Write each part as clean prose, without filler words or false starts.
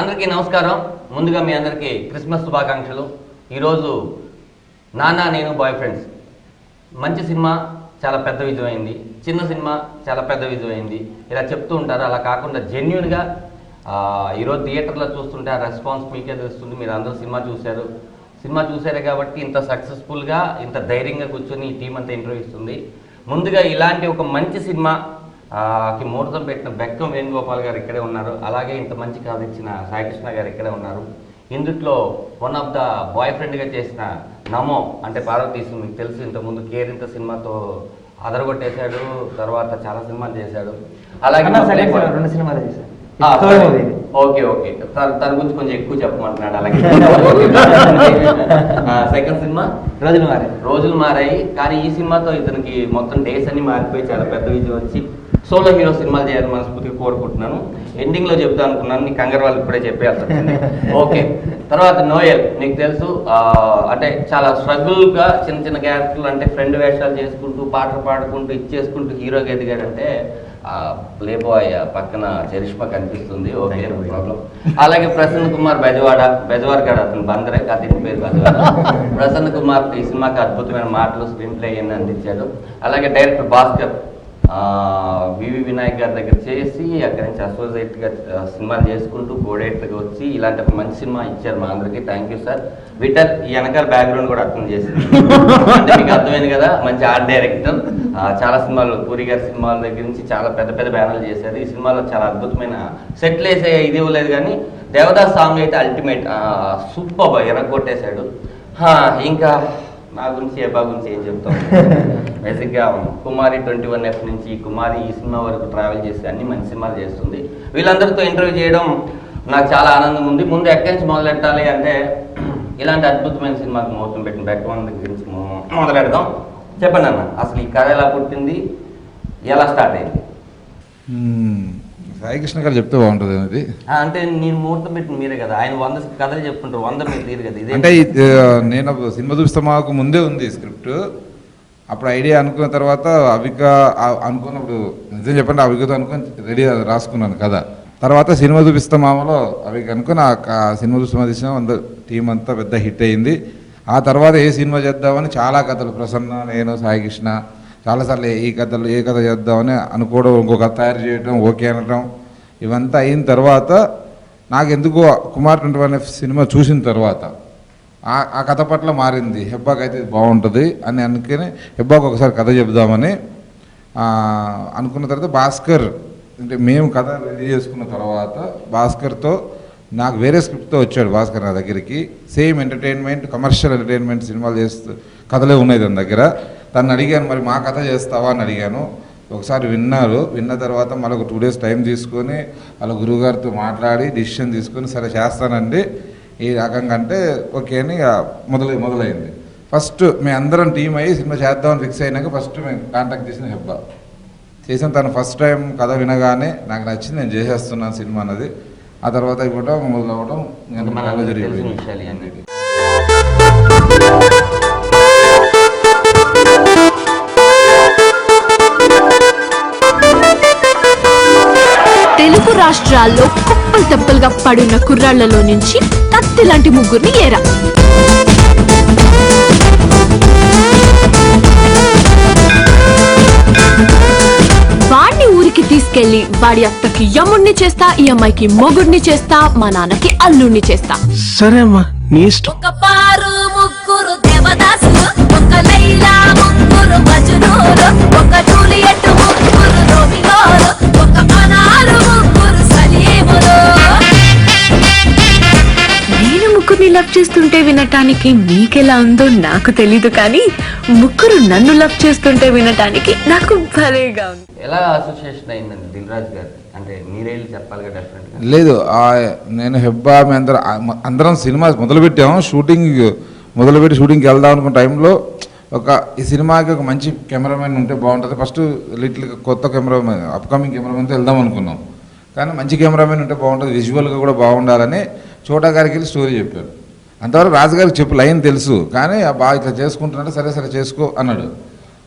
అందరికీ నమస్కారం. ముందుగా మీ అందరికీ క్రిస్మస్ శుభాకాంక్షలు. ఈరోజు నానా నేను బాయ్ ఫ్రెండ్స్ మంచి సినిమా చాలా పెద్ద విజయమైంది, చిన్న సినిమా చాలా పెద్ద విజయమైంది, ఇలా చెప్తూ ఉంటారు. అలా కాకుండా జెన్యున్గా ఈరోజు థియేటర్లో చూస్తుంటే ఆ రెస్పాన్స్ మీకే తెలుస్తుంది. మీరు అందరూ సినిమా చూసారే కాబట్టి ఇంత సక్సెస్ఫుల్గా ఇంత ధైర్యంగా కూర్చొని ఈ టీం అంతా ఇంటర్వ్యూ ఇస్తుంది. ముందుగా ఇలాంటి ఒక మంచి సినిమా కి ముహూర్తం పెట్టిన బెక్కం వేణుగోపాల్ గారు ఇక్కడే ఉన్నారు. అలాగే ఇంత మంచి కథ ఇచ్చిన సాయికృష్ణ గారు ఇక్కడే ఉన్నారు. ఇందుట్లో వన్ ఆఫ్ ద బాయ్ ఫ్రెండ్గా చేసిన నమో అంటే పార్వతీశం, మీకు తెలుసు, ఇంతకుముందు కేరింత సినిమాతో అదరగొట్టేశాడు, తర్వాత చాలా సినిమాలు చేశాడు. అలాగే 2 సినిమాలు చేశాడు. ఓకే తన గురించి కొంచెం ఎక్కువ చెప్పమంటున్నాడు. అలాగే సెకండ్ సినిమా రోజులు మారాయి. కానీ ఈ సినిమాతో ఇతనికి మొత్తం డేస్ అన్ని మారిపోయి చాలా పెద్ద విజయం వచ్చి సోలో హీరో సినిమాలు చేయాలని మనస్ఫూర్తిగా కోరుకుంటున్నాను. ఎండింగ్లో చెప్తా అనుకున్నాను, నీకు కంగారు వాళ్ళు ఇప్పుడే చెప్పేస్తాను. ఓకే, తర్వాత నోయల్, నీకు తెలుసు, అంటే చాలా స్ట్రగుల్గా చిన్న చిన్న క్యారెక్టర్లు, అంటే ఫ్రెండ్ వేషాలు చేసుకుంటూ పాటలు పాడుకుంటూ ఇచ్చేసుకుంటూ హీరోగా ఎదిగాడంటే ప్లే బాయ్ పక్కన చరిష్మా కనిపిస్తుంది. Okay, problem. అలాగే ప్రసన్న కుమార్ బెజవార్ కాడ, అతను బందరే, అతని పేరు బెజవాడ. ప్రసన్న కుమార్ ఈ సినిమాకి అద్భుతమైన మాటలు, స్క్రీన్ ప్లే అన్ని అందించాడు. అలాగే డైరెక్టర్ భాస్కర్ వివి వినాయక్ గారి దగ్గర చేసి అక్కడి నుంచి అసోసియేట్గా సినిమాలు చేసుకుంటూ కోడేట్గా వచ్చి ఇలాంటి ఒక మంచి సినిమా ఇచ్చారు మా అందరికీ. Thank you sir. విటర్ ఈ వెనకాల బ్యాక్గ్రౌండ్ కూడా అర్థం చేసింది అంటే మీకు అర్థమైంది కదా. మంచి ఆర్ట్ డైరెక్టర్, చాలా సినిమాలు, పూరి గారి సినిమాల దగ్గర నుంచి చాలా పెద్ద పెద్ద బ్యానర్లు చేశారు. ఈ సినిమాలో చాలా అద్భుతమైన సెట్లు వేసే ఇది ఇవ్వలేదు, కానీ దేవదాస్ సాంగ్ అయితే అల్టిమేట్ సూపర్ ఎరగొట్టేశాడు. ఇంకా నా గురించి ఎబ్బా గురించి ఏం చెప్తాం. బేసిక్గా కుమారి 21F నుంచి కుమారి ఈ సినిమా వరకు ట్రావెల్ చేసి అన్ని మంచి సినిమాలు చేస్తుంది. వీళ్ళందరితో ఇంటర్వ్యూ చేయడం నాకు చాలా ఆనందంగా ఉంది. ముందు ఎక్కడి నుంచి మొదలెట్టాలి అంటే, ఇలాంటి అద్భుతమైన సినిమాకి ముహూర్తం పెట్టిన బెక్కవన్ దగ్గర నుంచి మొదలెడదాం. చెప్పండి అన్న, అసలు ఈ కథ ఎలా పుట్టింది, ఎలా స్టార్ట్ అయింది? సాయికృష్ణ గారు చెప్తే బాగుంటుంది అనేది. అంటే నేను ముహూర్తం పెట్టిన మీరే కదా, ఆయన 100 కథలు చెప్పుకుంటారు, 100 మీరు తీరు కదా. అంటే నేను సినిమా చూస్తే మాకు ముందే ఉంది స్క్రిప్ట్. అప్పుడు ఐడియా అనుకున్న తర్వాత అవిక అనుకున్నప్పుడు, నిజం చెప్పండి, అవికతో అనుకుని రెడీ రాసుకున్నాను కదా. తర్వాత సినిమా చూపిస్తా మామలో అవిక అనుకుని ఆ సినిమా చూస్తే తీసిన టీం అంతా పెద్ద హిట్ అయింది. ఆ తర్వాత ఏ సినిమా చేద్దామని చాలా కథలు, ప్రసన్న, నేను, సాయికృష్ణ చాలాసార్లు ఏ కథ చేద్దామని అనుకోవడం, ఇంకో కథ తయారు చేయడం, ఓకే అనడం, ఇవంతా అయిన తర్వాత నాకు ఎందుకో కుమార్ 21F సినిమా చూసిన తర్వాత ఆ కథ పట్ల మారింది. హెబ్బాకి అయితే బాగుంటుంది అని అనుకుని హెబ్బాకి ఒకసారి కథ చెబుదామని అనుకున్న తర్వాత భాస్కర్, అంటే మేము కథ రెడీ చేసుకున్న తర్వాత భాస్కర్తో నాకు వేరే స్క్రిప్ట్తో వచ్చాడు. భాస్కర్ నా దగ్గరికి సేమ్ ఎంటర్టైన్మెంట్, కమర్షియల్ ఎంటర్టైన్మెంట్ సినిమాలు చేస్తూ కథలే ఉన్నాయి తన దగ్గర. తను అడిగాను, మరి మా కథ చేస్తావా అని అడిగాను. ఒకసారి విన్న తర్వాత మళ్ళీ ఒక 2 days టైం తీసుకొని వాళ్ళ గురువుగారితో మాట్లాడి డిసిషన్ తీసుకొని సరే చేస్తానండి ఈ రకంగా అంటే ఓకే అని మొదలైంది. ఫస్ట్ మేము అందరం టీం అయ్యి సినిమా చేద్దామని ఫిక్స్ అయినాక ఫస్ట్ మేము కాంటాక్ట్ చేసిన హెబ్బా చేసిన. తను ఫస్ట్ టైం కథ వినగానే నాకు నచ్చింది, నేను చేసేస్తున్నాను సినిమా అన్నది. ఆ తర్వాత ఇవ్వడం మొదలవ్వడం జరిగింది. తెలుగు రాష్ట్రాల్లో కుప్పలు తెప్పలుగా పడిన కుర్రాళ్లలో నుంచి కత్తి లాంటి ముగ్గురిని ఏరా. వాడిని ఊరికి తీసుకెళ్లి వాడి అత్తకి యముణ్ణి చేస్తా, ఈ అమ్మాయికి మొగుడిని చేస్తా, మా నాన్నకి అల్లుణ్ణి చేస్తా. సరే అమ్మా, నీ ఇష్టం. ఒక పారు ముగ్గురు దేవదాసులు, ఒక లైలా ముగ్గురు మజ్నూలు, ఒక జూలియట్ ముగ్గురు రోమియోలు, ఒక అనారు ముగ్గురు సలీములు. నేను ముగ్గురిని లవ్ చేస్తుంటే వినటానికి మీకెలా ఉందో నాకు తెలీదు, కానీ ముగ్గురు నన్ను లవ్ చేస్తుంటే వినటానికి నాకు భలేగా ఉంది. ఎలా అసోసియేషన్ అయిందండి దిల్ రాజు గారు? అంటే మీరే చెప్పాలి కదా. డెఫినెట్గా లేదు, నేను హెబ్బా మీ అందరం సినిమా మొదలుపెట్టాము. షూటింగ్కి వెళ్దాం అనుకున్న టైంలో ఈ సినిమాకి ఒక మంచి కెమెరామెన్ ఉంటే బాగుంటుంది. ఫస్ట్ కొత్త కెమెరామెన్, అప్కమింగ్ కెమెరామెన్తో వెళ్దాం అనుకున్నాం. కానీ మంచి కెమెరామెన్ ఉంటే బాగుంటుంది, విజువల్గా కూడా బాగుండాలని చోటా గారికి వెళ్ళి స్టోరీ చెప్పారు. అంతవరకు రాజుగారికి చెప్పు లైన్ తెలుసు, కానీ బాగా ఇట్లా చేసుకుంటున్నట్టు సరే చేసుకో అన్నాడు.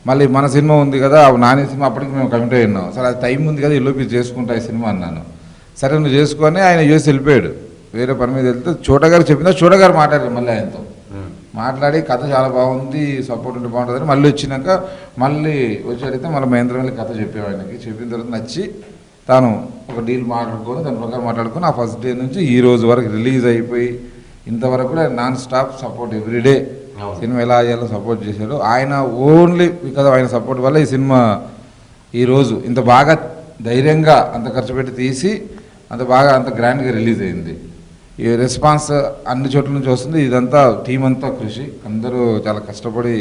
మళ్ళీ మన సినిమా ఉంది కదా, నాని సినిమా అప్పటికి మేము కమిట్ అయినాం. సరే అది టైం ఉంది కదా, ఇల్లు చేసుకుంటా ఈ సినిమా అన్నాను. సరే నువ్వు చేసుకొని ఆయన చేసి వెళ్ళిపోయాడు. వేరే పని మీద వెళ్తే చోటగారు చెప్పిందా చోటగారు మాట్లాడారు మళ్ళీ ఆయనతో మాట్లాడి కథ చాలా బాగుంది సపోర్ట్ ఉంటే బాగుంటుందని మళ్ళీ వచ్చినాక మళ్ళీ వచ్చి అడిగితే మళ్ళీ మహేంద్ర వెళ్ళి కథ చెప్పావు ఆయనకి చెప్పిన తర్వాత నచ్చి తాను ఒక డీల్ మాట్లాడుకొని దాని ప్రకారం మాట్లాడుకొని ఆ ఫస్ట్ డే నుంచి ఈ రోజు వరకు రిలీజ్ అయిపోయి ఇంతవరకు కూడా non stop support everyday cinema ఎలా చేయాలో సపోర్ట్ చేశాడు ఆయన ఓన్లీ బికాజ్ ఆయన సపోర్ట్ వల్ల ఈ సినిమా ఈరోజు ఇంత బాగా ధైర్యంగా అంత ఖర్చు పెట్టి తీసి అంత బాగా అంత గ్రాండ్గా రిలీజ్ అయింది. ఈ రెస్పాన్స్ అన్ని చోట్ల నుంచి వస్తుంది. ఇదంతా టీం అంతా కృషి, అందరూ చాలా కష్టపడి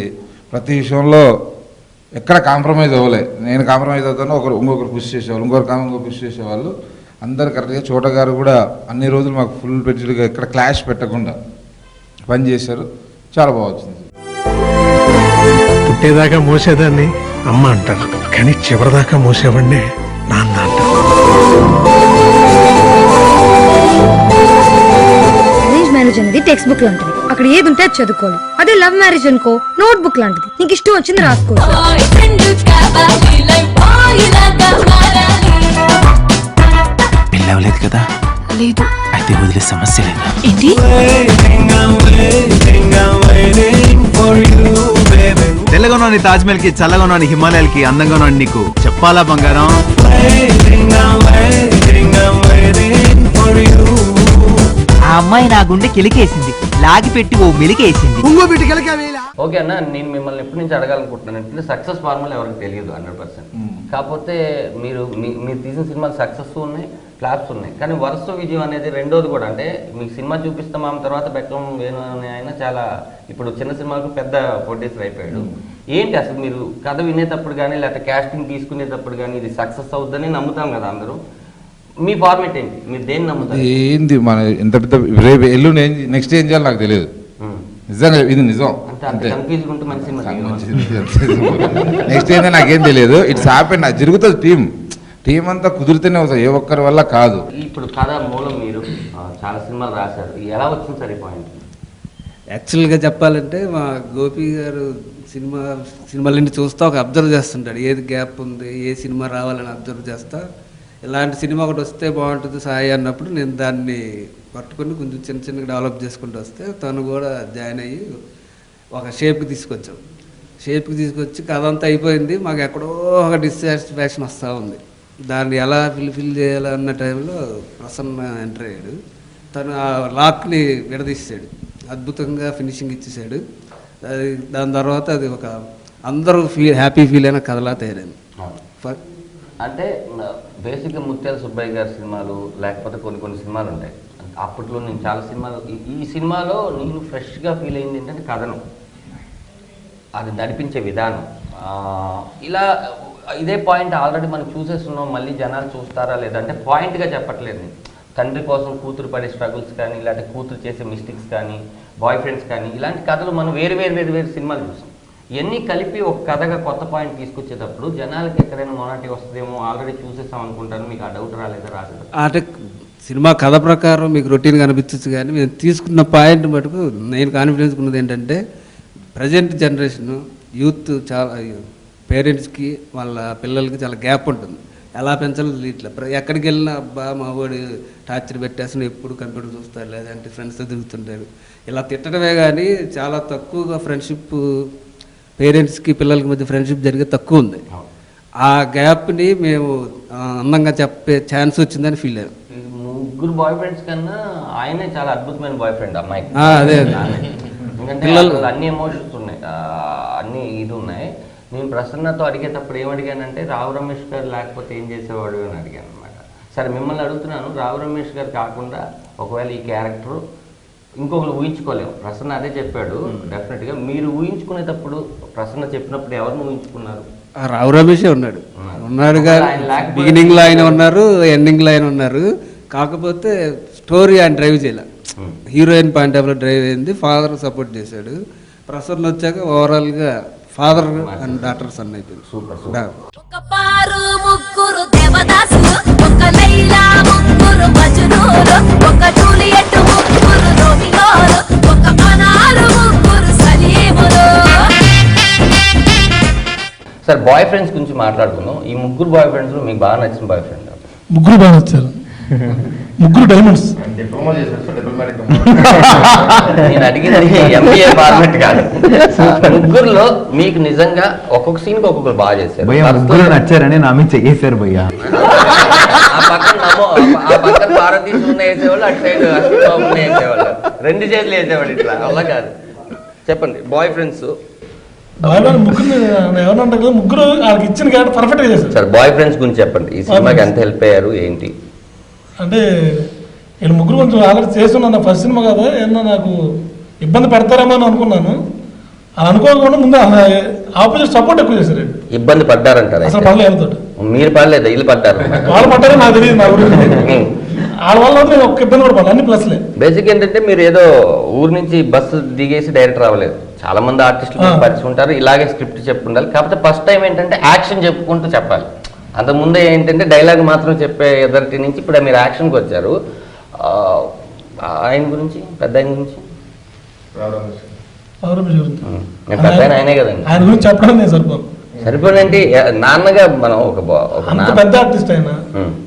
ప్రతి విషయంలో ఎక్కడ కాంప్రమైజ్ అవ్వలే. నేను కాంప్రమైజ్ అవుతాను, ఇంకొకరు పుష్ చేసేవాళ్ళు, ఇంకొకరు పుష్ చేసేవాళ్ళు, అందరు కరెక్ట్గా. చోట గారు కూడా అన్ని రోజులు మాకు ఫుల్ పెడ్జ్డ్గా ఎక్కడ క్లాష్ పెట్టకుండా పని చేశారు. చాలా బాగా వచ్చింది. పుట్టేదాకా మోసేదాన్ని అమ్మ అంటారు, కానీ చివరిదాకా మోసేవాడిని నాన్న అంటారు. అరేంజ్ మ్యారేజ్ అనేది టెక్స్ట్ బుక్ లాంటిది, అక్కడ ఏది ఉంటే అది చదువుకోవాలి. అదే లవ్ మ్యారేజ్ అనుకో నోట్ బుక్ లాంటిది, నీకు ఇష్టం వచ్చింది రాసుకో. పెళ్ళవలేదు కదా? లేదు. అయితే వదిలే సమస్య లేదా? ఏంటి? తెల్లగా ఉన్నాను తాజ్మహల్ కి, చల్లగా ఉన్నాను హిమాలయాలకి, అందంగా ఉన్నాను నీకు చెప్పాలా బంగారం? ఆ అమ్మాయి నా గుండె కిలికేసింది, లాగి పెట్టి ఓ మెలికేసింది. ఓకే అన్న, నేను మిమ్మల్ని ఎప్పటి నుంచి అడగాలనుకుంటున్నాను అంటే సక్సెస్ ఫార్ములా ఎవరికి తెలియదు 100%. కాకపోతే మీరు తీసిన సినిమాలు సక్సెస్ ఉన్నాయి, ఫ్లాప్స్ ఉన్నాయి, కానీ వరుస విజయం అనేది రెండోది కూడా. అంటే మీకు సినిమా చూపిస్తాం తర్వాత బెక్కం వేణు అనే ఆయన చాలా ఇప్పుడు చిన్న సినిమాకు పెద్ద ప్రొడ్యూసర్ అయిపోయాడు. ఏంటి అసలు మీరు కథ వినేటప్పుడు కానీ లేకపోతే క్యాస్టింగ్ తీసుకునేటప్పుడు కానీ ఇది సక్సెస్ అవుతుందని నమ్ముతాం కదా అందరూ, మీ ఫార్మేట్ ఏంటి? మీరు దేన్ని నమ్ముతారు? ఏంది మన ఎంత పెద్ద రేపు ఎల్లు నెక్స్ట్ ఏం చేయాలి నాకు తెలియదు. నిజంగా ఇది నిజం. నెక్స్ట్ ఏంటో నాకేం తెలియదు. ఇట్స్ హ్యాపెన్, నాకు జరుగుతుంది. టీం అంతా కుదిరితేనే అవుతుంది, ఏ ఒక్కరి వల్ల కాదు. ఇప్పుడు కథ మూలం మీరు చాలా సినిమాలు రాశారు, ఎలా వచ్చింది సార్ ఈ పాయింట్? యాక్చువల్గా చెప్పాలంటే మా గోపి గారు సినిమాలన్నీ చూస్తా ఒక అబ్జర్వ్ చేస్తుంటాడు. ఏది గ్యాప్ ఉంది, ఏ సినిమా రావాలని అబ్జర్వ్ చేస్తా. ఇలాంటి సినిమా ఒకటి వస్తే బాగుంటుంది సాయి అన్నప్పుడు నేను దాన్ని పట్టుకొని కొంచెం చిన్నగా డెవలప్ చేసుకుంటూ వస్తే తను కూడా జాయిన్ అయ్యి ఒక షేప్కి తీసుకొచ్చి కథ అంతా అయిపోయింది. మాకు ఎక్కడో ఒక డిస్సాటిస్ఫాక్షన్ వస్తూ ఉంది. దాన్ని ఎలా ఫిల్ చేయాలన్న టైంలో ప్రసన్న ఎంటర్ అయ్యాడు. తను ఆ లాక్ని విడదీసాడు, అద్భుతంగా ఫినిషింగ్ ఇచ్చేసాడు. దాని తర్వాత అది ఒక అందరూ హ్యాపీ ఫీల్ అయిన కథలా తయారైంది. అంటే బేసిక్గా ముత్యాల సుబ్బయ్య గారి సినిమాలు లేకపోతే కొన్ని సినిమాలు ఉంటాయి. అప్పట్లో నేను చాలా సినిమాలు, ఈ సినిమాలో నేను ఫ్రెష్గా ఫీల్ అయింది ఏంటంటే కథనం, అది నడిపించే విధానం. ఇలా ఇదే పాయింట్ ఆల్రెడీ మనం చూసేస్తున్నాం, మళ్ళీ జనాలు చూస్తారా లేదంటే పాయింట్గా చెప్పట్లేదు. తండ్రి కోసం కూతురు పడే స్ట్రగుల్స్ కానీ, లేకపోతే కూతురు చేసే మిస్టేక్స్ కానీ, బాయ్ ఫ్రెండ్స్ కానీ, ఇలాంటి కథలు మనం వేరు సినిమాలు చూసాం. ఇవన్నీ కలిపి ఒక కథగా కొత్త పాయింట్ తీసుకొచ్చేటప్పుడు జనాలకి ఎక్కడైనా మొనాటి వస్తుందేమో, ఆల్రెడీ చూసేసాం అనుకుంటాను. మీకు ఆ డౌట్ రాలేదా? అంటే సినిమా కథ ప్రకారం మీకు రొటీన్గా అనిపించచ్చు, కానీ మేము తీసుకున్న పాయింట్ మటుకు నేను కాన్ఫిడెన్స్ ఉన్నది ఏంటంటే ప్రజెంట్ జనరేషన్ యూత్ చాలా పేరెంట్స్కి వాళ్ళ పిల్లలకి చాలా గ్యాప్ ఉంటుంది. ఎలా పెంచాలి ఇట్లా ఎక్కడికి వెళ్ళినా అబ్బా మా వాడు టార్చర్ పెట్టేసిన ఎప్పుడు కంప్యూటర్ చూస్తాడు, లేదంటే ఫ్రెండ్స్తో తిరుగుతుంటాడు, ఇలా తిట్టడమే కానీ చాలా తక్కువగా ఫ్రెండ్షిప్ పేరెంట్స్కి పిల్లలకి మధ్య ఫ్రెండ్షిప్ జరిగే తక్కువ ఉంది. ఆ గ్యాప్ని మేము అందంగా చెప్పే ఛాన్స్ వచ్చిందని ఫీల్ అయ్యాం. ముగ్గురు బాయ్ ఫ్రెండ్స్ కన్నా ఆయనే చాలా అద్భుతమైన బాయ్ ఫ్రెండ్ అమ్మాయికి. అదే ఎందుకంటే పిల్లలు అన్ని ఎమోషన్స్ ఉన్నాయి, అన్ని ఇది ఉన్నాయి. నేను ప్రసన్నతో అడిగేటప్పుడు ఏమడిగానంటే రావు రమేష్ గారు లేకపోతే ఏం చేసేవాడు అని అడిగాను అనమాట. సరే మిమ్మల్ని అడుగుతున్నాను, రావు రమేష్ గారు కాకుండా ఒకవేళ ఈ క్యారెక్టర్ ఇంకొకరు ఊహించుకోలేము. ప్రసన్న అదే చెప్పాడు. డెఫినెట్గా మీరు ఊహించుకునేటప్పుడు ప్రసన్న చెప్పినప్పుడు ఎవరిని ఊహించుకున్నారు? రావు రమేషే ఉన్నాడు కానీ బిగినింగ్లో ఆయన ఉన్నారు, ఎండింగ్లో ఆయన ఉన్నారు. కాకపోతే స్టోరీ ఆయన డ్రైవ్ చేయలే, హీరోయిన్ పాయింట్ ఆఫ్ లో డ్రైవ్ అయింది. ఫాదర్ సపోర్ట్ చేశాడు. ప్రసన్న వచ్చాక ఓవరాల్గా ఫాదర్ అండ్ డాటర్ సన్ అయిపోయింది. సూపర్. ఒక పారు ముగ్గురు దేవదాసులు, ఒక లైలా ముగ్గురు మజ్నూలు, ఒక జూలియట్ ముగ్గురు రోమియోలు, ఒక అనారు ముగ్గురు సలీములు. సార్ బాయ్ ఫ్రెండ్స్ గురించి మాట్లాడుకుందాం. ఈ ముగ్గురు బాయ్ ఫ్రెండ్స్ మీకు బాగా నచ్చిన బాయ్ ఫ్రెండ్? ముగ్గురు బాగా నచ్చారు. ముగ్గురు డైమండ్స్. నేను అడిగింది ఎంబీఏ ఫార్మెట్ కాదు. ముగ్గురులో మీకు నిజంగా ఒక్కొక్క సీన్కి ఒక్కొక్కరు బాగా చేశారు. భయ్యా ముగ్గురు నచ్చారని నా మీద చెయ్యేశారు భయ్యా. ఆ పక్కన భారతీయ ఉన్న వేసేవాళ్ళు, అటు సైడ్ అశ్విన్ వేసేవాళ్ళు, 2 చేతులు వేసేవాళ్ళు. ఇట్లా అలా కాదు. చెప్పండి బాయ్ ఫ్రెండ్స్. ముగ్గురు ఎవరంటారు కదా, ముగ్గురు వాళ్ళకి ఇచ్చిన క్యారెక్టర్ పర్ఫెక్ట్ గా చేశారు. సార్ బాయ్ ఫ్రెండ్స్ గురించి చెప్పండి. ఈ సినిమాకి ఎంత హెల్ప్ అయ్యారు ఏంటి? అంటే వీళ్ళు ముగ్గురు కొంచెం ఆల్రెడీ చేస్తున్నాను, ఫస్ట్ సినిమా కదా, ఏమన్నా నాకు ఇబ్బంది పెడతారేమో అని అనుకున్నాను. అలా అనుకోకుండా ముందు ఆపోజిట్ సపోర్ట్ ఎక్కువ చేశారు. ఇబ్బంది పడ్డారంటారు? అసలు పడలేదు. మీరు పడలేదు, వీళ్ళు పడ్డారు. వాళ్ళు పడ్డారో నాకు తెలియదు, నా గురించి. వాళ్ళ వల్ల నేను ఒక్క ఇబ్బంది కూడా పడలేదు, అన్ని ప్లస్లే. బేసిక్ ఏంటంటే మీరు ఏదో ఊరు నుంచి బస్సు దిగేసి డైరెక్ట్ రావలేదు. చాలా మంది ఆర్టిస్టులు పరిచయం ఉంటారు, ఇలాగే స్క్రిప్ట్ చెప్పుకుంటారు. కాకపోతే ఫస్ట్ టైం ఏంటంటే యాక్షన్ చెప్పుకుంటూ చెప్పాలి. అంతకుముందే ఏంటంటే డైలాగ్ మాత్రం చెప్పే ఎదరిటి నుంచి ఇప్పుడు మీరు యాక్షన్కి వచ్చారు. ఆయన గురించి, పెద్ద ఆయన గురించి పెద్ద ఆయనే కదండి. ఆయన గురించి చెప్పడం నేను సరిపోనండి. నాన్నగా మనం ఒక పెద్ద ఆర్టిస్ట్ ఆయన.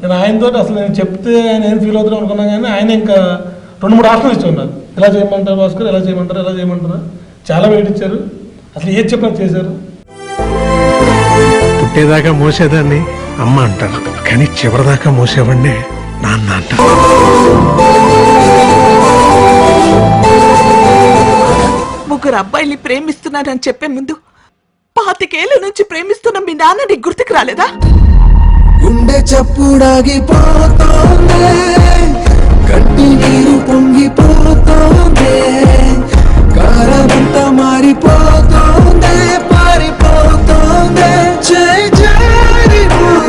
నేను ఆయనతో అసలు నేను చెప్తే ఆయన ఏం ఫీల్ అవుతారు అనుకున్నాను, కానీ ఆయన ఇంకా 2-3 ఆప్షన్లు ఇచ్చి ఉన్నారు. ఎలా చేయమంటారు భాస్కర్, ఎలా చేయమంటారు, ఎలా చేయమంటారా, చాలా వెయిట్ ఇచ్చారు. అసలు ఏది చెప్పినా చేశారు. పుట్టేదాకా మోసేదాన్ని అమ్మ అంటారు, కానీ చివరిదాకా మోసేవాడిని నాన్న అంటారు. ముగ్గురు అబ్బాయిల్ని ప్రేమిస్తున్నానని చెప్పే ముందు 25 ఏళ్ల నుంచి ప్రేమిస్తున్న మీ నాన్న నీకు గుర్తుకు రాలేదా? గుండె చప్పుడాగిపోతోందే, కట్టి నీరు పొంగిపోతోందే, కారమంతా మారిపోతోందే, పారిపోతోందే, జారిపోతోందే.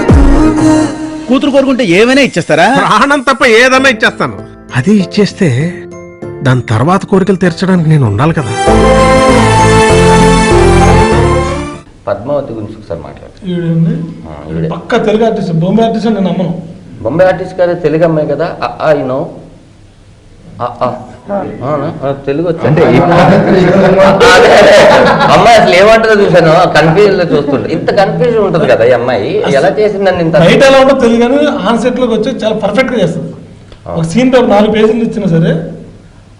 కూతురు కోరుకుంటే ఏమైనా ఇచ్చేస్తారా? ప్రాణం తప్ప ఏదన్నా ఇచ్చేస్తాను. అది ఇచ్చేస్తే దాని తర్వాత కోరికలు తీర్చడానికి నేను ఉండాలి కదా. పద్మావతి గురించి ఒకసారి మాట్లాడుతాను. పక్క తెలుగు ఆర్టిస్ట్, బొంబే ఆర్టిస్ట్ నేను నమ్మను. బొంబే ఆర్టిస్ట్ కదా, తెలుగు అమ్మాయి కదా. యూనో తెలుగు అంటే అమ్మాయి అసలు ఏమంటుందో చూసాను, కన్ఫ్యూజన్ లో చూస్తుంటే. ఇంత కన్ఫ్యూజన్ ఉంటుంది కదా ఈ అమ్మాయి, ఎలా చేసిందని. ఇంత బయట ఎలా ఉంటుందో తెలియదు, కానీ ఆన్ సెట్ లోకి వచ్చి చాలా పర్ఫెక్ట్ గా చేస్తుంది. ఒక సీన్ పేపర్ 4 పేజీలు ఇచ్చినా సరే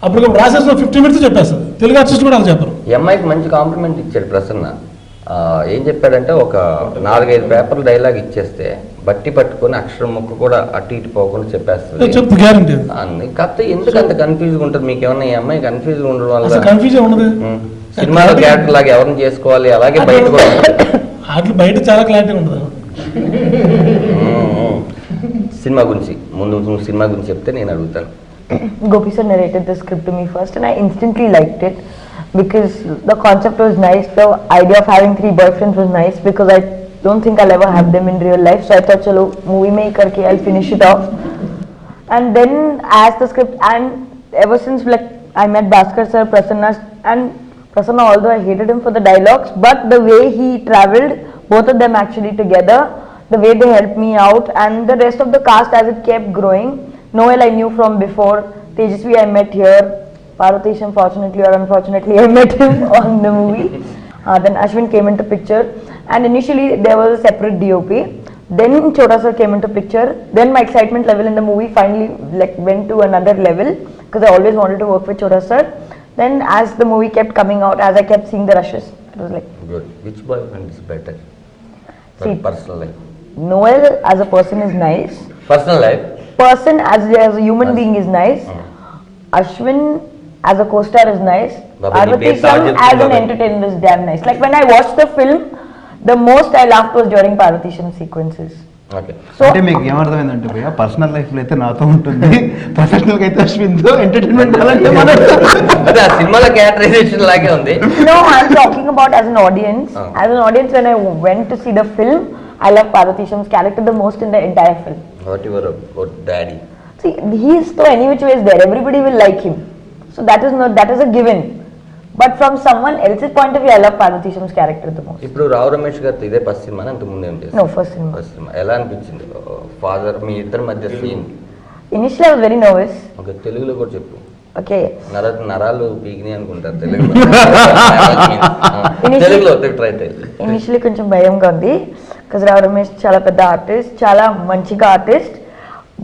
అప్పుడు రాసేసిన 50 minutes చెప్పేస్తుంది. తెలుగు ఆర్టిస్ట్ కూడా అలా చెప్పరు. ఈ అమ్మాయికి మంచి కాంప్లిమెంట్ ఇచ్చాడు ప్రసన్న. ఏం చెప్పాడంటే, ఒక 4-5 పేపర్లు డైలాగ్ ఇచ్చేస్తే బట్టి పట్టుకొని అక్షరం ముక్క కూడా అటు ఇటు పోకుండా చెప్పేస్తుంది. కాకపోతే ఎందుకు అంత కన్ఫ్యూజ్గా ఉంటుంది? మీకు ఏమన్నా ఈ అమ్మాయి కన్ఫ్యూజ్ ఉండడం వల్ల? కన్ఫ్యూజన్ ఉండదు. సినిమాలో క్యారెక్టర్ లాగా ఎవరిని చేసుకోవాలి, అలాగే బయట కూడా బయట చాలా క్లారిటీ ఉంటుంది. సినిమా గురించి ముందు సినిమా గురించి చెప్తే నేను అడుగుతాను. Gopi sir narrated the script to me first and I instantly liked it because the concept was nice. The idea of having 3 boyfriends was nice because I don't think I'll ever have them in real life. So I thought, chalo, movie mein karke I'll finish it off. And then as the script, and ever since like I met Bhaskar sir, Prasanna, and Prasanna, although I hated him for the dialogues, but the way he travelled, both of them actually together, the way they helped me out, and the rest of the cast as it kept growing. Noel I knew from before, Tejasvi I met here, Parvatisham fortunately or unfortunately I met him on the movie. Then Ashwin came into picture, and initially there was a separate DOP. Then Chota sir came into picture. Then my excitement level in the movie finally like went to another level because I always wanted to work with Chota sir. Then as the movie kept coming out, as I kept seeing the rushes, it was like good. Which boyfriend is better? See, personal life. Noel as a person is nice. Personal life. Person as a human being is nice. Ashwin as a co-star is nice. Parvatisham as an entertainer is damn nice. Like when I watched the film, the most I laughed was during Parvatisham sequences. Okay. So అంటే మీకు ఏమర్థమైందంటే భయ్యా, personal life లో అయితే నాతో ఉంటుంది, professional గా అయితే అశ్విన్ తో, ఎంటర్టైన్మెంట్ అదే సినిమాల క్యారెక్టరైజేషన్ లాగే ఉంది. No, I'm talking about as an audience. As an audience, when I went to see the film, I love Parvatisham's character the most in the entire film. What your daddy? See, he is so any which way is there. Everybody will like him. So that is a given. But from someone else's point of view, I love Parvatisham's character the most. ఇప్పుడు రావు రమేష్ గారితో ఇదే first cinema అంత ముందు ఏం చేశారు? No, first cinema. First cinema. ఎలా అనిపించింది father మీ ఇద్దరి మధ్య scene? Initially I was very nervous. Okay, తెలుగులో కూడా చెప్పు. Okay. నరాలు పీకిని అనుకుంటారు తెలుగులో. తెలుగులో ట్రై చేయండి. Initially కొంచెం భయంగా ఉంది because రావు రమేష్ చాలా పెద్ద ఆర్టిస్ట్, చాలా మంచిగా ఆర్టిస్ట్.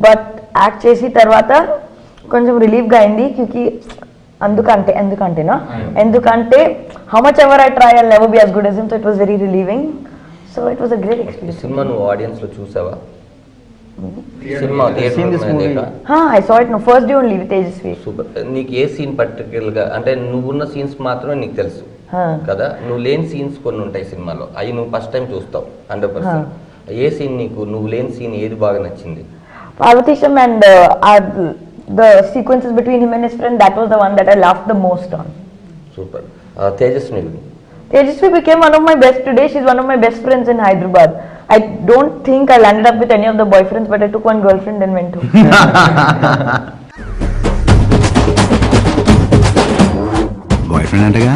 But యాక్ట్ చేసి తర్వాత కొంచెం రిలీఫ్గా అయింది క్యూకి ఎందుకంటే how much ever I try I never be as good as him, so it was very relieving, so it was a great experience. Cinema నువ్వు ఆడియన్స్ లో చూసావా? Cinema I saw it no first day only with Tejasvi. Super. నీకు ఏ scene particular గా, అంటే నువ్వున్న scenes మాత్రమే నీకు తెలుసు కదా, నువ్వు లేని సీన్స్ కొన్ని ఉంటాయి సినిమాలో, అవి నువ్వు ఫస్ట్ టైం చూస్తావు 100%. ఏ సీన్ నీకు నువ్వు లేని సీన్ ఏది బాగా నచ్చింది? Parvatisham and the sequences between him and his friend, that was the one that I laughed the most on. Super. Tejasvi became one of my best today. She's one of my best friends in Hyderabad. I don't think I landed up with any of the boyfriends, but I took one girlfriend and went to. Boyfriend అంటగా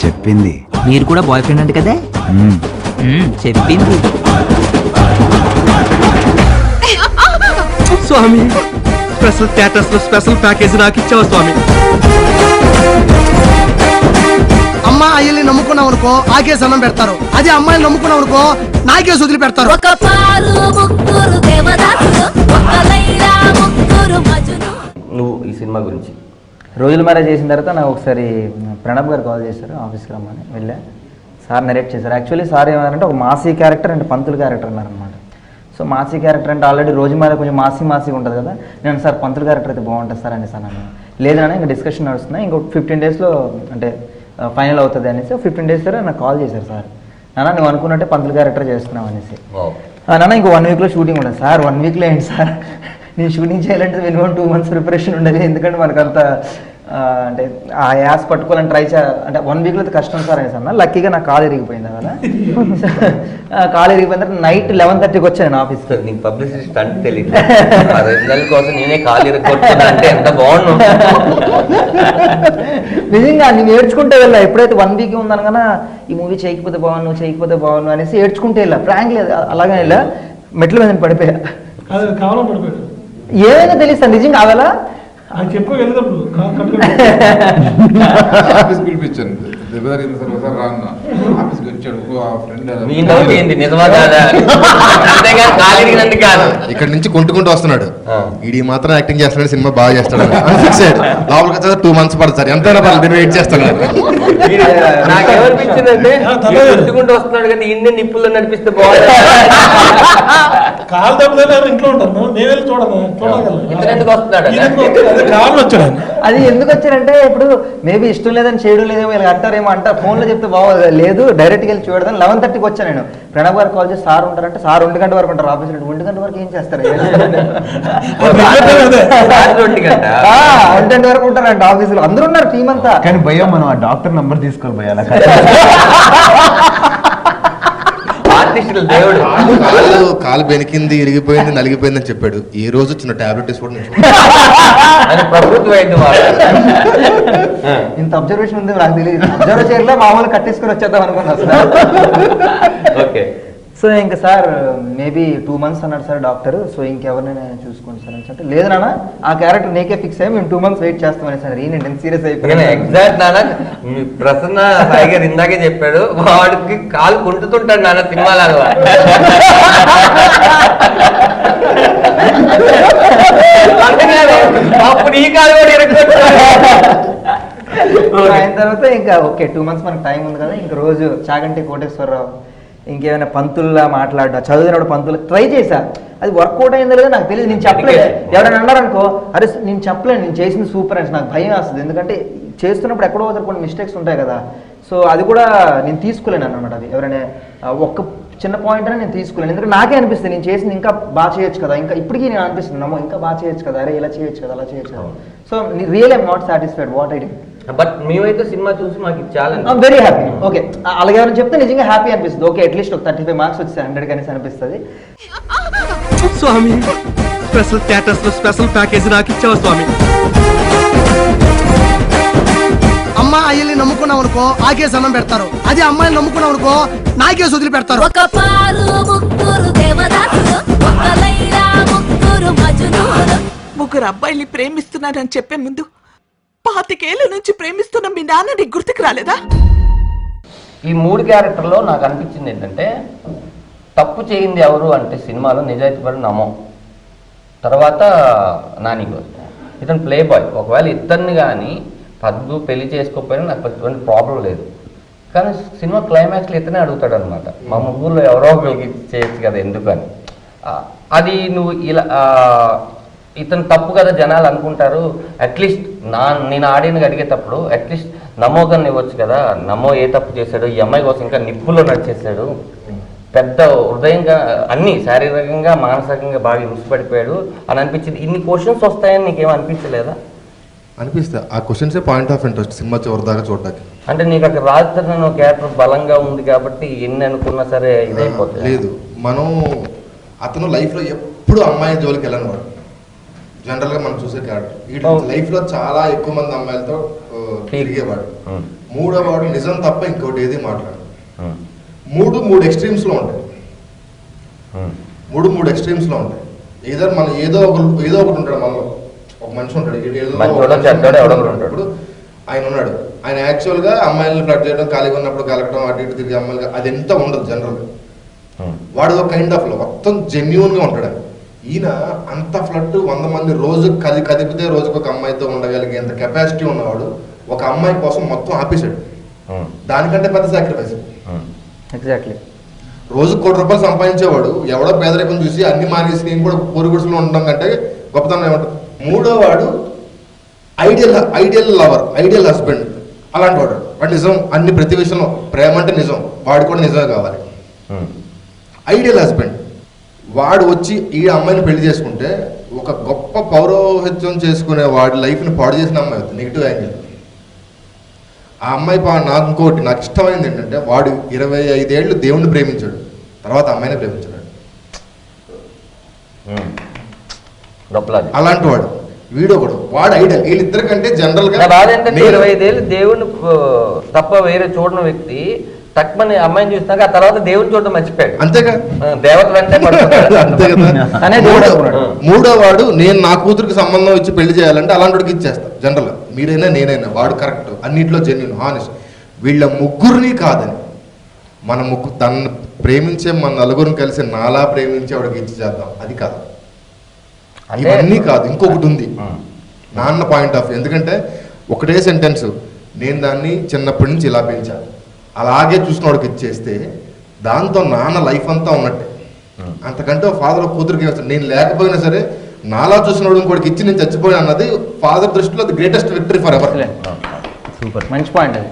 చెప్పింది. మీరు కూడా boyfriend అంటే కదా? చెప్పింది. స్వామి, special status లో special package నాకు ఇచ్చావు స్వామి. అమ్మాయిల్ని నమ్ముకున్నావు అనుకో ఆకేసి అన్నం పెడతారు, అదే అమ్మాయిని నమ్ముకున్నావు అనుకో నాకేసి వదిలి పెడతారు. ఒక పారు ముగ్గురు దేవదాసులు, ఒక లైలా ముగ్గురు మజును. నువ్వు ఈ సినిమా గురించి రోజుల మ్యారేజ్ చేసిన తర్వాత నాకు ఒకసారి ప్రణబ్ గారు కాల్ చేశారు, ఆఫీస్కి రమ్మని వెళ్ళా. సార్ నరేట్ చేశారు. యాక్చువల్లీ సార్ ఏమన్నారంటే ఒక Masih character and Pantulu character అన్నారనమాట. సో మాసీ క్యారెక్టర్ అంటే ఆల్రెడీ రోజు మ్యారేజ్ కొంచెం మాసీగా ఉంటుంది కదా, నేను సార్ పంతులు క్యారెక్టర్ అయితే బాగుంటుంది సార్ అని సార్ అన్నాను. లేదన్నా ఇంకా డిస్కషన్ నడుస్తున్నాయి, ఇంకో 15 daysలో అంటే ఫైనల్ అవుతుంది అనేసి 15 days సరే నాకు కాల్ చేశారు సార్. నాన్న నువ్వు అనుకున్నట్టే పంతులు క్యారెక్టర్ చేస్తున్నావు అనేసి. నాన్న ఇంకో 1 weekలో షూటింగ్ ఉండదు సార్. 1 weekలో ఏంటి సార్, నేను షూటింగ్ చేయాలంటే మినిమం 2 months ప్రిపరేషన్ ఉండదు, ఎందుకంటే మనకంత అంటే ఆ యాస్ పట్టుకోవాలని ట్రై అంటే 1 weekలో అయితే కష్టం సార్ అనేసి అన్న. లక్కీగా నాకు కాలు ఇరిగిపోయింది కదా, కాలు ఇరిగిపోయిన తర్వాత నైట్ 11:30కి వచ్చాను నేను ఆఫీస్కి. నీకు పబ్లిసిటీ అంటే తెలియదు, కోసం నేనే కాలు ఇరగొట్టుకున్నా అంటే ఎంత బాగుండు. నిజంగా నేను ఏడ్చుకుంటే వెళ్ళా. ఎప్పుడైతే 1 week ఉందనగా ఈ మూవీ చేయకపోతే బాగున్నాను అనేసి ఏడ్చుకుంటే వెళ్ళా. ఫ్రాంక్ లేదు, అలాగే వెళ్ళా. మెట్ల మీద పడిపోయా. ఏమైనా తెలుస్తా నిజంగా అవేలా ఆఫీస్ పిలిపించాను, ఆఫీస్కి వచ్చాడు ఇక్కడ నుంచి కొంటుకుంటూ వస్తున్నాడు, ఇది మాత్రం యాక్టింగ్ చేస్తున్నాడు, సినిమా బాగా చేస్తాడు ఫిక్స్ అయ్యాడు. లోపలికి వచ్చేది 2 months పడతారు, ఎంతైనా పర్లేదు వెయిట్ చేస్తాను. నాకేమనిపించిందంటే కొట్టుకుంటూ వస్తున్నాడు కదా, ఇన్ని నిప్పుల్లో నడిపిస్తే బాగుంది. కాలు దెబ్బలు ఇంట్లో ఉంటాను, నేను వెళ్ళి ఎందుకు వస్తున్నాడు అది ఎందుకు వచ్చారంటే ఇప్పుడు మేబీ ఇష్టం లేదని చేయడం లేదేమో ఇలా అంటారేమో అంటారు, ఫోన్లో చెప్తే బాగోదు, లేదు డైరెక్ట్గా వెళ్ళి చూడదాం. 11:30కి వచ్చాను నేను. ప్రణబ్ గారు కాల్ చేసి సార్ ఉంటారంటే, సార్ 1 గంట వరకు ఉంటారు ఆఫీస్. 1 గంట వరకు ఏం చేస్తారు? 1 గంట వరకు ఉంటారంట ఆఫీసులో, అందరూ ఉన్నారు టీం అంతా. కానీ భయం మనం ఆ డాక్టర్ నంబర్ తీసుకోవాలి భయాల. దేవుడు కాలు బెనికింది, ఇరిగిపోయింది, నలిగిపోయింది అని చెప్పాడు. ఈ రోజు చిన్న టాబ్లెట్ తీసుకోవడం ప్రభుత్వ వైద్యం. ఇంత అబ్జర్వేషన్ ఉంది నాకు తెలియదు. అబ్జర్వ్ చేయలో మామూలు కట్టేసుకొని వచ్చేద్దాం అనుకున్నా సార్. ఓకే. సో ఇంకా సార్ మేబీ 2 months అన్నాడు సార్ డాక్టర్. సో ఇంకెవరినైనా చూసుకోండి సార్ అని అంటే, లేదు నాన్న ఆ క్యారెక్టర్ నీకే ఫిక్స్ అయ్యి మేము 2 months వెయిట్ చేస్తామని సార్. నేను సీరియస్ అయిపోయాను. ఎగ్జాక్ట్ నాన్న, ప్రసన్న సాయి గారు ఇందాకే చెప్పాడు, వాడికి కాలు కుంటుతుంటాడు నాన్న సినిమాలో. అప్పుడు ఈ కాలు కూడా అయిన తర్వాత ఇంకా ఓకే 2 months మనకు టైం ఉంది కదా, ఇంక రోజు చాగంటి కోటేశ్వరరావు ఇంకేమైనా పంతుల్లా మాట్లాడడం, చదివినప్పుడు పంతులు ట్రై చేశా. అది వర్కౌట్ అయిందో లేదో నాకు తెలియదు, నేను చెప్పలేదు. ఎవరైనా అన్నారనుకో, అరే నేను చెప్పలేను నేను చేసింది సూపర్ అని, నాకు భయం వేస్తుంది. ఎందుకంటే చేస్తున్నప్పుడు ఎక్కడో కొన్ని మిస్టేక్స్ ఉంటాయి కదా. సో అది కూడా నేను తీసుకోలేను అన్నమాట. అది ఎవరైనా ఒక్క చిన్న పాయింట్ అని నేను తీసుకోలేను, ఎందుకంటే నాకే అనిపిస్తుంది నేను చేసింది ఇంకా బాగా చేయొచ్చు కదా, ఇంకా ఇప్పటికీ నేను అనిపిస్తుంది నమ్మో ఇంకా బాగా చేయొచ్చు కదా, అరే ఇలా చేయొచ్చు కదా, అలా చేయొచ్చు కదా. So real I'm not satisfied what I did. But మేమైతే సినిమా చూసి మాకు చాలా వెరీ హ్యాపీ. ఓకే అలాగే ఎవరైనా చెప్తే నిజంగా హ్యాపీ అనిపిస్తుంది. ఓకే అట్లీస్ట్ ఒక 35 marks వచ్చి 100 కనేసి అనిపిస్తుంది. స్వామి, స్పెషల్ స్టేటస్ లో స్పెషల్ ప్యాకేజ్ నాకు ఇచ్చావు స్వామి. అమ్మాయిల్ని నమ్ముకున్నావు అనుకో ఆకేసి అన్నం పెడతారు, అదే అమ్మాయిని నమ్ముకున్నావు అనుకో నాకేసి వదిలి పెడతారు. ఒక పారు ముగ్గురు దేవదాసులు, ఒక లైలా ముగ్గురు మజును. ముగ్గురు అబ్బాయిల్ని ప్రేమిస్తున్నానని చెప్పే ముందు 25 ఏళ్ల నుంచి ప్రేమిస్తున్న మీ నాన్న నీకు గుర్తుకు రాలేదా? ఈ 3 క్యారెక్టర్లో నాకు అనిపించింది ఏంటంటే, తప్పు చేయింది ఎవరు అంటే సినిమాలో నిజాయితీ పడి నమ్మం. తర్వాత నాని కోసం. ఇతను ప్లే బాయ్. ఒకవేళ ఇతన్ని కానీ పద్దు పెళ్లి చేసుకోకపోయినా నాకు ఎటువంటి ప్రాబ్లం లేదు. కానీ సినిమా క్లైమాక్స్లో ఇతనే అడుగుతాడు అనమాట, మా ముగ్గురులో ఎవరో ఒకరికి చేయొచ్చు కదా ఎందుకని. అది నువ్వు ఇలా ఇతను తప్పు కదా జనాలు అనుకుంటారు. అట్లీస్ట్ నేను ఆడియన్గా అడిగేటప్పుడు అట్లీస్ట్ నమోగాన్ని ఇవ్వచ్చు కదా, నమో ఏ తప్పు చేశాడు, ఈ అమ్మాయి కోసం ఇంకా నిప్పులో నడిచేశాడు, పెద్ద హృదయంగా అన్ని శారీరకంగా మానసికంగా బాగా హింసపడిపోయాడు అని అనిపించింది. ఇన్ని క్వశ్చన్స్ వస్తాయని నీకేం అనిపించలేదా? అనిపిస్తా. ఆ క్వశ్చన్సే పాయింట్ ఆఫ్ ఇంట్రెస్ట్ సినిమా చివరి దాకా చూడడానికి. అంటే నీకు అక్కడ రాజధాని క్యారెక్టర్ బలంగా ఉంది కాబట్టి ఎన్ని అనుకున్నా సరే ఇదైపోతుంది. లేదు, మనం అతను లైఫ్లో ఎప్పుడు అమ్మాయి జోలికి వెళ్ళను వాడు. జనరల్గా మనం చూసే క్యారెక్టర్ లైఫ్లో చాలా ఎక్కువ మంది అమ్మాయిలతో తిరిగేవాడు. మూడో వాడు నిజం తప్ప ఇంకోటి ఏది మాట్లాడు. మూడు ఎక్స్ట్రీమ్స్లో ఉంటాయి. మూడు ఎక్స్ట్రీమ్స్లో ఉంటాయి. ఏదో మన ఏదో ఒకటి ఉంటాడు మనలో. ఒక మనిషి ఉంటాడు, ఇప్పుడు ఆయన ఉన్నాడు. ఆయన యాక్చువల్గా అమ్మాయిలను ఫ్లడ్ చేయడం, ఖాళీగా ఉన్నప్పుడు కలగడం, అటు ఇటు తిరిగి అమ్మాయిలుగా అది ఎంత ఉండదు జనరల్గా. వాడు ఒక కైండ్ ఆఫ్ మొత్తం జెన్యూన్గా ఉంటాడు. ఈయన అంత ఫ్లడ్ 100 మంది రోజు కదిపితే రోజుకు ఒక అమ్మాయితో ఉండగలిగే అంత కెపాసిటీ ఉన్నవాడు ఒక అమ్మాయి కోసం మొత్తం ఆపేశాడు. దానికంటే పెద్ద సాక్రిఫైస్. ఎగ్జాక్ట్లీ. రోజు ₹1 సంపాదించేవాడు ఎవడో పేదరికం చూసి అన్ని మానేసి నేను కూడా పొరుగుడుసులో ఉండడం కంటే గొప్పతనం ఏమంటారు. మూడో వాడు ఐడియల్ లవర్, ఐడియల్ హస్బెండ్, అలాంటి వాడు. వాడు నిజం అన్ని ప్రతి విషయంలో ప్రేమ అంటే నిజం, వాడు కూడా నిజమే కావాలి. ఐడియల్ హస్బెండ్ వాడు వచ్చి ఈ అమ్మాయిని పెళ్లి చేసుకుంటే ఒక గొప్ప పౌరోహిత్యం చేసుకునే వాడి లైఫ్ని పాడు చేసిన అమ్మాయి అవుతుంది. Negative angle. ఆ అమ్మాయి నాకు ఇంకోటి నాకు ఇష్టమైంది ఏంటంటే వాడు 25 ఏళ్ళు దేవుణ్ణి ప్రేమించాడు, తర్వాత అమ్మాయిని ప్రేమించాడు. అలాంటి వాడు వీడొకడు. వాడు ఐడియల్. వీళ్ళిద్దరికంటే జనరల్ గా 25 ఏళ్ళు దేవుణ్ణి తప్ప వేరే చూడని వ్యక్తి తక్కువని అమ్మాయిని చూసినాక ఆ తర్వాత దేవుని చూడడం మర్చిపోయాడు. అంతేగా, దేవతలు అంటే అంతే కదా. మూడో వాడు నేను నా కూతురికి సంబంధం ఇచ్చి పెళ్లి చేయాలంటే అలాంటి వాడికి ఇచ్చేస్తా. జనరల్ మీరైనా నేనైనా వాడు కరెక్ట్, అన్నిట్లో జెన్యూన్, హానెస్ట్. వీళ్ళ ముగ్గురిని కాదని మన తను ప్రేమించే మన నలుగురిని కలిసి నాలా ప్రేమించే వాడికి ఇచ్చి చేద్దాం, అది కాదు. ఇవన్నీ కాదు, ఇంకొకటి ఉంది నాన్న పాయింట్ ఆఫ్. ఎందుకంటే ఒకటే సెంటెన్స్, నేను దాన్ని చిన్నప్పటి నుంచి ఇలా పెంచాను, అలాగే చూసిన వాడికి ఇచ్చేస్తే దాంతో నాన్న లైఫ్ అంతా ఉన్నట్టే. అంతకంటే ఫాదర్ కూతురికి వస్తాడు. నేను లేకపోయినా సరే నాలా చూసిన వాడు ఇంకోటికి ఇచ్చి నేను చచ్చిపోయాను అన్నది ఫాదర్ దృష్టిలో the greatest victory for ever. Super, మంచి పాయింట్ అది.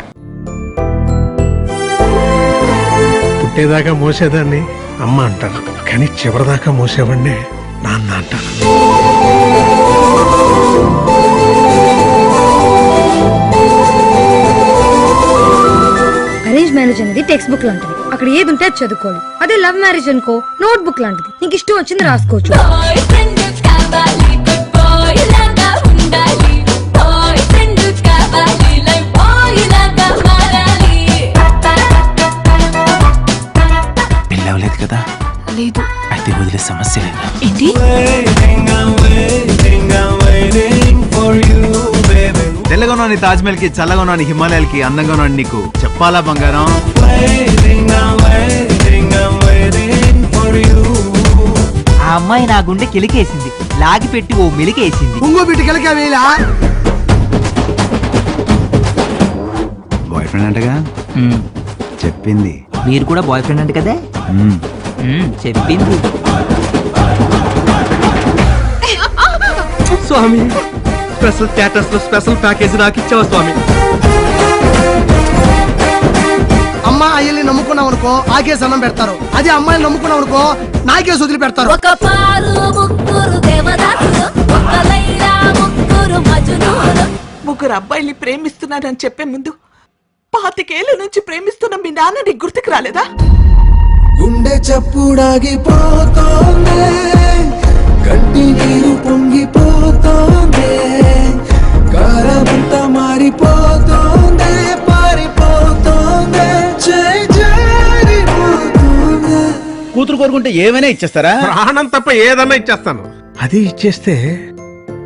పుట్టేదాకా మోసేదాన్ని అమ్మ అంటారు, కానీ చివరిదాకా మోసేవాడిని నాన్న అంటారు. అరేంజ్ మ్యారేజ్ అనేది టెక్స్ట్ బుక్ లాంటిది, అక్కడ ఏది ఉంటే అది చదువుకోవాలి. అదే లవ్ మ్యారేజ్ అనుకో నోట్ బుక్ లాంటిది, నీకు ఇష్టం వచ్చింది రాసుకోవచ్చు. పెళ్ళవలేదు కదా? లేదు. అయితే వదిలే సమస్య లేదా? ఏంటి? తెల్లగా ఉన్న తాజ్మహల్ కి, చల్లగా ఉన్న హిమాలయాలకి, అందంగా ఉన్న నీకు చెప్పాలా బంగారం? ఆ అమ్మాయి నా గుండె కిలికేసింది, లాగి పెట్టి ఓ మెలికేసింది. ఇంకో బిడ్డ కిలకేలా? బాయ్ ఫ్రెండ్ అంటగా చెప్పింది. మీరు కూడా బాయ్ ఫ్రెండ్ అంటే కదా? చెప్పింది. స్వామి, స్పెషల్ స్టేటస్ లో స్పెషల్ ప్యాకేజీ నాకు ఇచ్చావా స్వామి? అమ్మ అయ్యల్ని నమ్ముకున్నాం అనుకో ఆకేసి అన్నం పెడతారు. అదే అమ్మాయిని నమ్ముకున్నాం అనుకో నాకేసి వదిలి పెడతారు. ఒక పారు ముగ్గురు దేవదాసులు, ఒక లైలా ముగ్గురు మజునూలు. ముగ్గురు అబ్బాయిల్ని ప్రేమిస్తున్నానని చెప్పే ముందు 25 ఏళ్ళ నుంచి ప్రేమిస్తున్న మీ నాన్న నీకు గుర్తుకు రాలేదా? గుండె చప్పుడాగిపోతోందే, కంటి నీరు పొంగిపోతోందే, కారమంతా మారిపోతోందే, పారిపోతోందే, జారిపోతోందే. కూతురు కోరుకుంటే ఏమైనా ఇచ్చేస్తారా? ప్రాణం తప్ప ఏదన్నా ఇచ్చేస్తాను. అది ఇచ్చేస్తే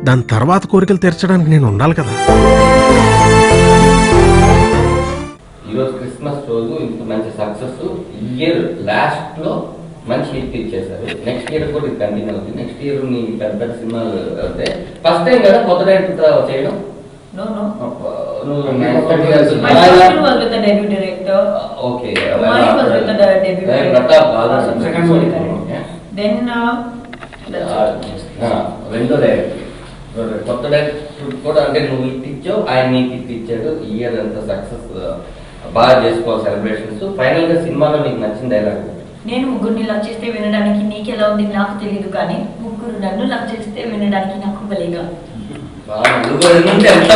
దాని తర్వాత కోరికలు తీర్చడానికి నేను ఉండాలి కదా. ఈరోజు క్రిస్మస్ రోజు ఇంత మంచి సక్సెస్, ఇయర్ లాస్ట్ లో మంచి హిట్ ఇచ్చేసారు. నెక్స్ట్ ఇయర్ కూడా ఇది కంటిన్యూ అవుతుంది. నెక్స్ట్ ఇయర్ నీ పెద్ద పెద్ద సినిమాలు అవుతే ఫస్ట్ టైం కదా కొత్త డైరెక్టర్ చేయడం. No. నువ్వు My first film was with the debut director. Okay Mine was with the debut director. Pratap second Then రెండో డైరెక్టర్ కొత్త డైరెక్టర్ కూడా అంటే నువ్వు హిట్ ఇచ్చావు, ఆయన నీకు హిట్ ఇచ్చాడు. ఇయర్ అంతా సక్సెస్ బాగా చేసుకోవాలి సెలబ్రేషన్స్. ఫైనల్ గా సినిమాలో నీకు నచ్చిన డైలాగ్? నేను ముగ్గురిని లవ్ చేస్తే వినడానికి నీకెలా ఉంది నాకు తెలియదు, కానీ ముగ్గురు నన్ను లవ్ చేస్తే వినడానికి నాకు బలిగా. ఎంత